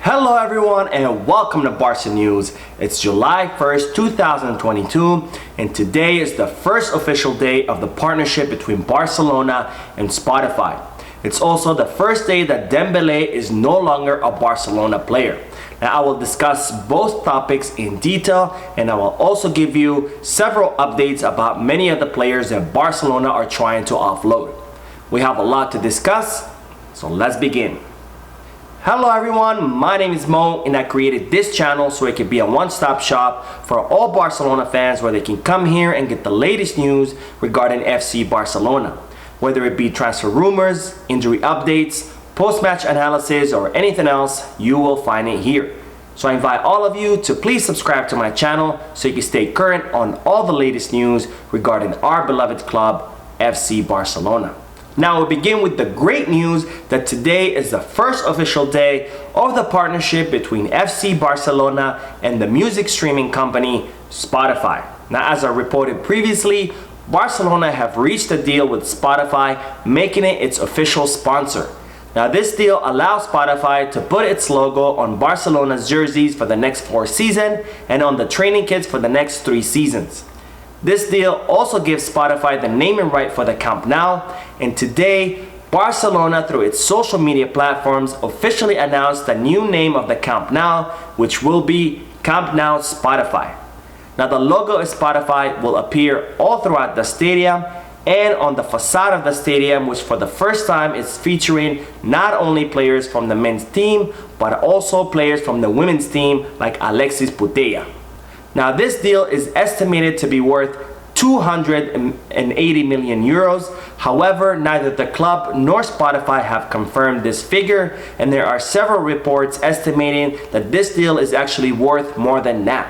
Hello everyone and welcome to Barca News. It's July 1st, 2022 and today is the first official day of the partnership between Barcelona and Spotify. It's also the first day that Dembele is no longer a Barcelona player. Now I will discuss both topics in detail and I will also give you several updates about many of the players that Barcelona are trying to offload. We have a lot to discuss, so let's begin. Hello everyone, my name is Mo and I created this channel so it can be a one-stop shop for all Barcelona fans where they can come here and get the latest news regarding FC Barcelona. Whether it be transfer rumors, injury updates, post-match analysis or anything else, you will find it here. So I invite all of you to please subscribe to my channel so you can stay current on all the latest news regarding our beloved club, FC Barcelona. Now we'll begin with the great news that today is the first official day of the partnership between FC Barcelona and the music streaming company Spotify. Now as I reported previously, Barcelona have reached a deal with Spotify, making it its official sponsor. Now this deal allows Spotify to put its logo on Barcelona's jerseys for the next 4 seasons and on the training kits for the next 3 seasons. This deal also gives Spotify the naming right for the Camp Nou, and today, Barcelona through its social media platforms officially announced the new name of the Camp Nou, which will be Camp Nou Spotify. Now the logo of Spotify will appear all throughout the stadium and on the facade of the stadium, which for the first time is featuring not only players from the men's team, but also players from the women's team like Alexis Putellas. Now this deal is estimated to be worth 280 million euros. However, neither the club nor Spotify have confirmed this figure, and there are several reports estimating that this deal is actually worth more than that.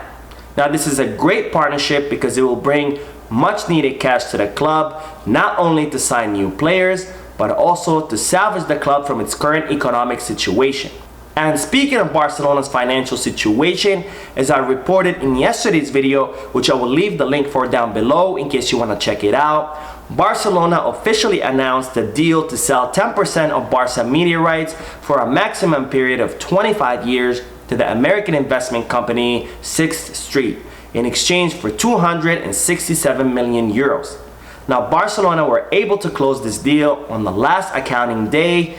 Now this is a great partnership because it will bring much needed cash to the club, not only to sign new players, but also to salvage the club from its current economic situation. And speaking of Barcelona's financial situation, as I reported in yesterday's video, which I will leave the link for down below in case you want to check it out, Barcelona officially announced the deal to sell 10% of Barca media rights for a maximum period of 25 years to the American investment company 6th Street in exchange for 267 million euros. Now Barcelona were able to close this deal on the last accounting day,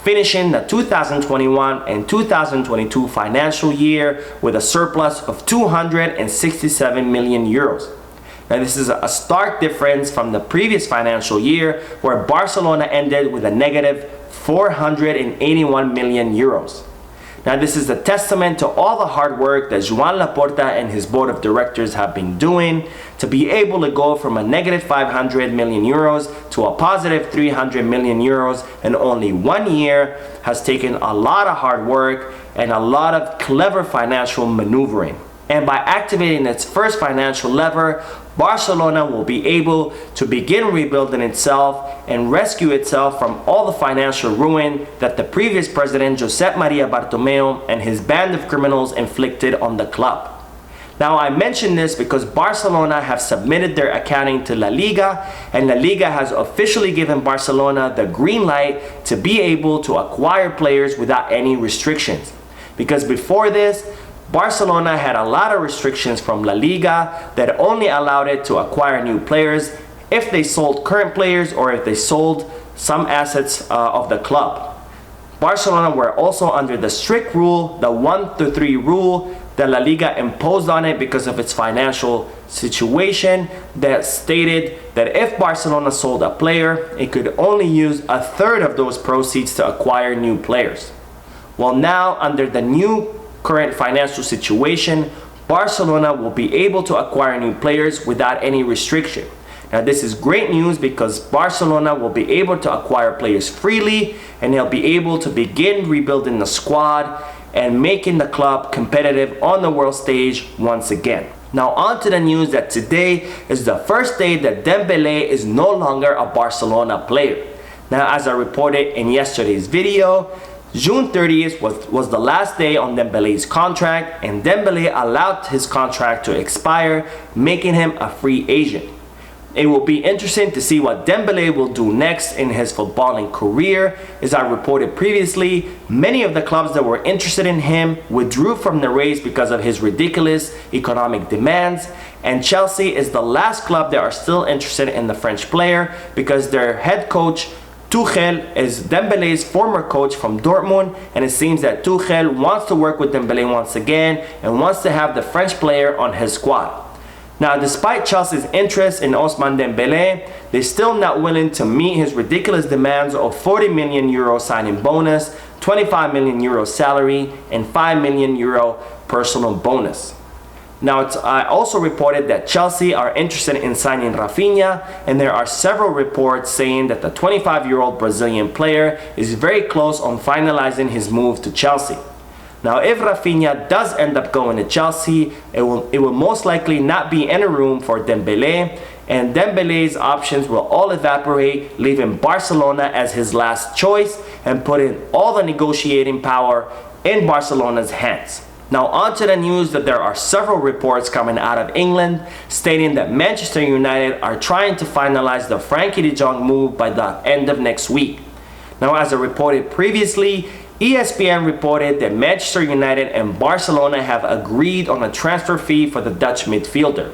finishing the 2021 and 2022 financial year with a surplus of 267 million euros. Now this is a stark difference from the previous financial year where Barcelona ended with a negative 481 million euros. Now this is a testament to all the hard work that Joan Laporta and his board of directors have been doing to be able to go from a negative 500 million euros to a positive 300 million euros in only 1 year has taken a lot of hard work and a lot of clever financial maneuvering. And by activating its first financial lever, Barcelona will be able to begin rebuilding itself and rescue itself from all the financial ruin that the previous president Josep Maria Bartomeu and his band of criminals inflicted on the club. Now I mention this because Barcelona have submitted their accounting to La Liga, and La Liga has officially given Barcelona the green light to be able to acquire players without any restrictions. Because before this, Barcelona had a lot of restrictions from La Liga that only allowed it to acquire new players if they sold current players or if they sold some assets of the club. Barcelona were also under the strict rule, the 1-3 rule that La Liga imposed on it because of its financial situation that stated that if Barcelona sold a player, it could only use a third of those proceeds to acquire new players. Well, now under the new current financial situation, Barcelona will be able to acquire new players without any restriction. Now this is great news because Barcelona will be able to acquire players freely and they'll be able to begin rebuilding the squad and making the club competitive on the world stage once again. Now on to the news that today is the first day that Dembele is no longer a Barcelona player. Now as I reported in yesterday's video, June 30th was the last day on Dembele's contract, and Dembele allowed his contract to expire, making him a free agent. It will be interesting to see what Dembele will do next in his footballing career. As I reported previously, many of the clubs that were interested in him withdrew from the race because of his ridiculous economic demands, and Chelsea is the last club that are still interested in the French player because their head coach Tuchel is Dembele's former coach from Dortmund, and it seems that Tuchel wants to work with Dembele once again and wants to have the French player on his squad. Now, despite Chelsea's interest in Ousmane Dembele, they're still not willing to meet his ridiculous demands of 40 million euro signing bonus, 25 million euro salary, and 5 million euro personal bonus. Now, I also reported that Chelsea are interested in signing Rafinha, and there are several reports saying that the 25-year-old Brazilian player is very close on finalizing his move to Chelsea. Now, if Rafinha does end up going to Chelsea, it will most likely not be any room for Dembele, and Dembele's options will all evaporate, leaving Barcelona as his last choice and putting all the negotiating power in Barcelona's hands. Now, on to the news that there are several reports coming out of England stating that Manchester United are trying to finalize the Frenkie de Jong move by the end of next week. Now, as I reported previously, ESPN reported that Manchester United and Barcelona have agreed on a transfer fee for the Dutch midfielder.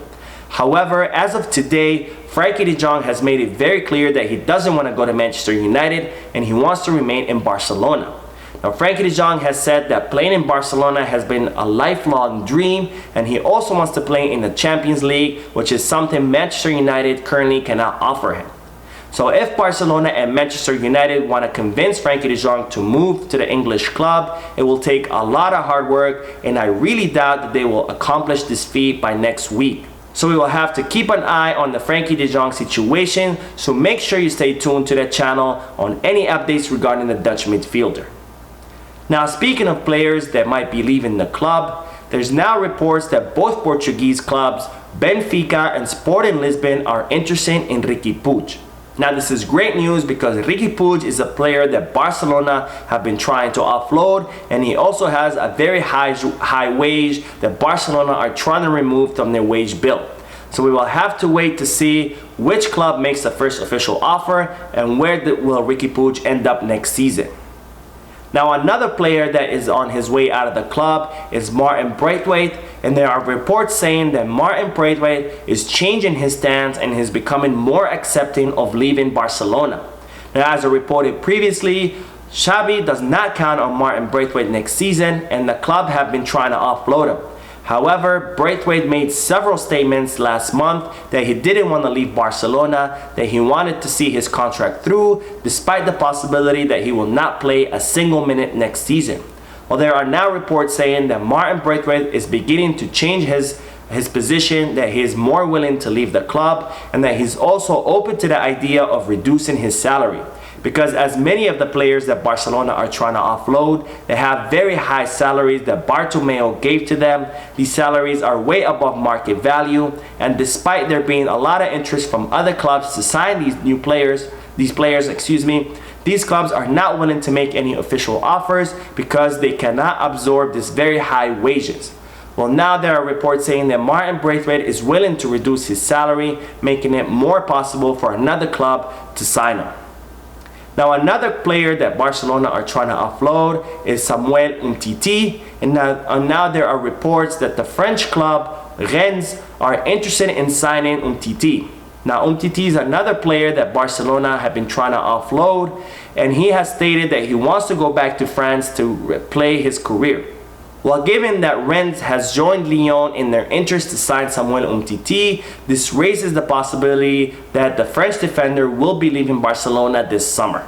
However, as of today, Frenkie de Jong has made it very clear that he doesn't want to go to Manchester United and he wants to remain in Barcelona. Now, Frenkie de Jong has said that playing in Barcelona has been a lifelong dream, and he also wants to play in the Champions League, which is something Manchester United currently cannot offer him. So if Barcelona and Manchester United want to convince Frenkie de Jong to move to the English club, it will take a lot of hard work, and I really doubt that they will accomplish this feat by next week. So we will have to keep an eye on the Frenkie de Jong situation, so make sure you stay tuned to the channel on any updates regarding the Dutch midfielder. Now, speaking of players that might be leaving the club, there's now reports that both Portuguese clubs, Benfica and Sporting Lisbon, are interested in Riqui Puig. Now, this is great news because Riqui Puig is a player that Barcelona have been trying to offload, and he also has a very high wage that Barcelona are trying to remove from their wage bill. So we will have to wait to see which club makes the first official offer and where will Riqui Puig end up next season. Now, another player that is on his way out of the club is Martin Braithwaite, and there are reports saying that Martin Braithwaite is changing his stance and is becoming more accepting of leaving Barcelona. Now, as I reported previously, Xavi does not count on Martin Braithwaite next season, and the club have been trying to offload him. However, Braithwaite made several statements last month that he didn't want to leave Barcelona, that he wanted to see his contract through, despite the possibility that he will not play a single minute next season. Well, there are now reports saying that Martin Braithwaite is beginning to change his position, that he is more willing to leave the club, and that he's also open to the idea of reducing his salary. Because as many of the players that Barcelona are trying to offload, they have very high salaries that Bartomeu gave to them. These salaries are way above market value, and despite there being a lot of interest from other clubs to sign these players, these clubs are not willing to make any official offers because they cannot absorb this very high wages. Well, now there are reports saying that Martin Braithwaite is willing to reduce his salary, making it more possible for another club to sign him. Now, another player that Barcelona are trying to offload is Samuel Umtiti, and now there are reports that the French club Rennes are interested in signing Umtiti. Now, Umtiti is another player that Barcelona have been trying to offload, and he has stated that he wants to go back to France to play his career. Well, given that Rennes has joined Lyon in their interest to sign Samuel Umtiti, this raises the possibility that the French defender will be leaving Barcelona this summer.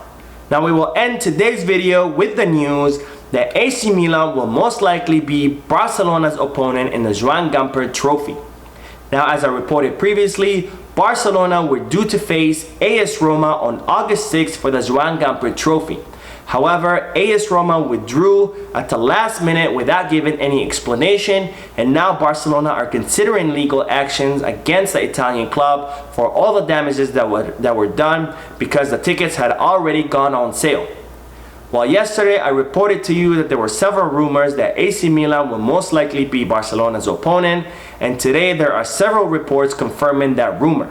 Now, we will end today's video with the news that AC Milan will most likely be Barcelona's opponent in the Juan Gamper trophy. Now, as I reported previously, Barcelona were due to face AS Roma on August 6th for the Juan Gamper trophy. However, AS Roma withdrew at the last minute without giving any explanation, and now Barcelona are considering legal actions against the Italian club for all the damages that were done because the tickets had already gone on sale. Well, yesterday I reported to you that there were several rumors that AC Milan will most likely be Barcelona's opponent, and today there are several reports confirming that rumor.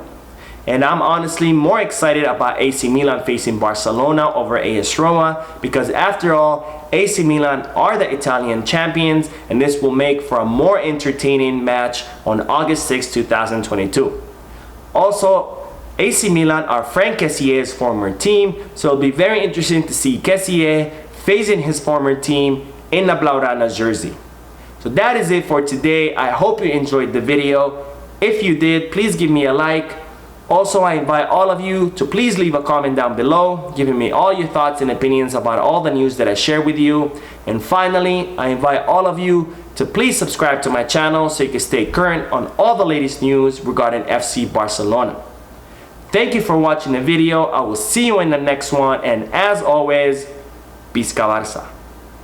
And I'm honestly more excited about AC Milan facing Barcelona over AS Roma because after all, AC Milan are the Italian champions, and this will make for a more entertaining match on August 6, 2022. Also, AC Milan are Frank Kessier's former team, so it'll be very interesting to see Kessier facing his former team in the Blaugrana jersey. So that is it for today. I hope you enjoyed the video. If you did, please give me a like. Also, I invite all of you to please leave a comment down below, giving me all your thoughts and opinions about all the news that I share with you. And finally, I invite all of you to please subscribe to my channel so you can stay current on all the latest news regarding FC Barcelona. Thank you for watching the video. I will see you in the next one, and as always, Visca Barça.